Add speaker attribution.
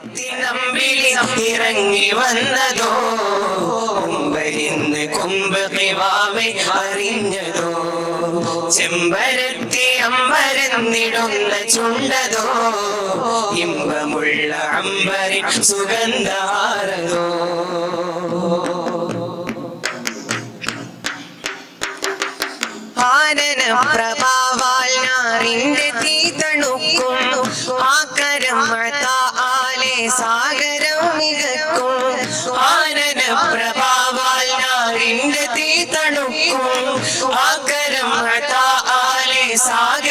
Speaker 1: നമ്പിളി ഇറങ്ങി വന്നതോ കൊമ്പരിന്ന് കൊമ്പ് കിവാവെ അറിഞ്ഞതോ ചെമ്പരത്തി അമ്പരന്നിടുന്ന ചുണ്ടതോ ഇമ്പമുള്ള അമ്പരി സുഗന്ധാരതോ ആനന പ്രഭാവാൽ ഞാറിന്റെ തീ തണുക്കും ആകരം ആലെ സാഗരം മികക്കും ആനന പ്രഭാവാൽ ഞാറിന്റെ തീ തണുക്കും ആകരം ആലെ സാഗരം